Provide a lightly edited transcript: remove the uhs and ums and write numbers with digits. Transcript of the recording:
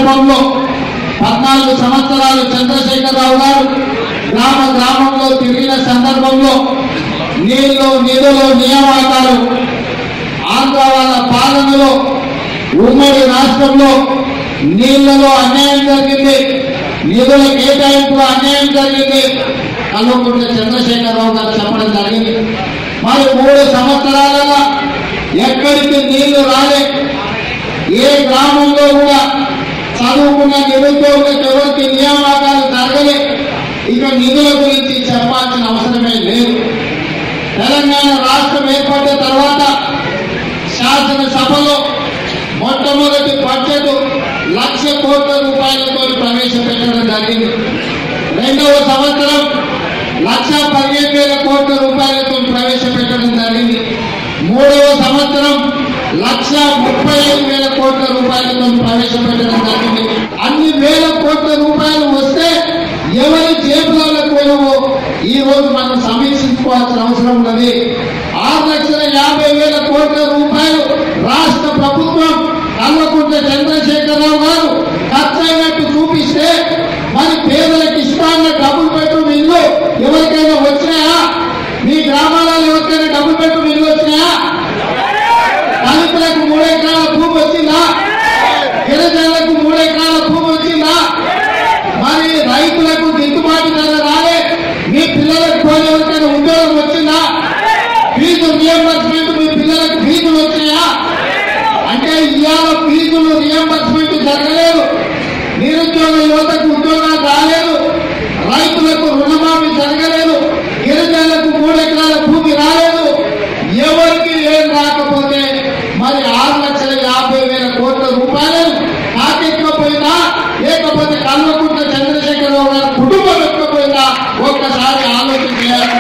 సందర్భంలో 14 సంవత్సరాలు చంద్రశేఖరరావు గారు గ్రామ గ్రామంలో తిరిగిన సందర్భంలో నీళ్లు నిధులు నియామకాలు ఆంధ్ర వాళ్ళ పాలనలో ఉమ్మడి రాష్ట్రంలో నీళ్లలో అన్యాయం జరిగింది, నిధుల కేటాయింపులో అన్యాయం జరిగింది కల్వకుంట్ల చంద్రశేఖరరావు గారు చెప్పడం జరిగింది. మరి 3 సంవత్సరాలలో ఎక్కడికి నీళ్లు రాలే, ఏ గ్రామంలో కూడా చదువుకున్న నిరుద్యోగులకు ఎవరికి నియామకాలు జరగలే. ఇక నిధుల గురించి చెప్పాల్సిన అవసరమే లేదు. తెలంగాణ రాష్ట్రం ఏర్పడిన తర్వాత శాసనసభలో మొట్టమొదటి బడ్జెట్ 1,00,000 కోట్ల రూపాయలతో ప్రవేశపెట్టడం జరిగింది. 2వ సంవత్సరం 1,15,000 కోట్ల రూపాయలతో ప్రవేశపెట్టడం జరిగింది. 3వ సంవత్సరం 1,35,000 కోట్ల రూపాయలతో ప్రవేశపెట్టడం జరిగింది. అన్ని వేల కోట్ల రూపాయలు వస్తే ఎవరి జేబులకు పోయినవో ఈ రోజు మనం సమీక్షించుకోవాల్సిన అవసరం ఉన్నది. 6,50,000 కోట్ల రూపాయలు రాష్ట్ర ప్రభుత్వం కల్వకుంట్ల చంద్రశేఖరరావు గారు ఖర్చయినట్టు చూపిస్తే మరి పేదలకు ఇష్టాన్న డబుల్ బెడ్రూమ్ ఇల్లు ఎవరికైనా వచ్చినాయా? మీ గ్రామాలలో ఎవరికైనా డబుల్ బెడ్రూమ్ ఇల్లు వచ్చినాయా? దళితులకు 3 ఎకరాల భూమి వచ్చిందా? గిరిజనులకు 3 ఎకరాల భూమి వచ్చిందా? మరి రైతులకు గిట్టుబాటు ధర రాలే. మీ పిల్లలకు పోనీ ఎవరికైనా ఉద్యోగం వచ్చిందా? ఫీజు రియంబర్స్మెంట్ మీ పిల్లలకు ఫీజులు వచ్చినాయా? అంటే ఇవాళ ఫీజులు రియంబర్స్మెంట్ జరగలేదు, నిరుద్యోగ యువతకు ఉద్యోగాలు రాలేదు, రైతులకు రుణమాఫీ జరగలేదు, గిరిజనులకు 3 ఎకరాల భూమి రాలేదు. ఎవరికి ఏం రాకపోతే మరి 6,50,000 కోట్ల రూపాయలు కాకెక్కకపోయినా లేకపోతే కల్వకుంట్ల చంద్రశేఖరరావు గారి కుటుంబం ఎక్కకపోయినా ఒక్కసారి ఆలోచన చేయాలి.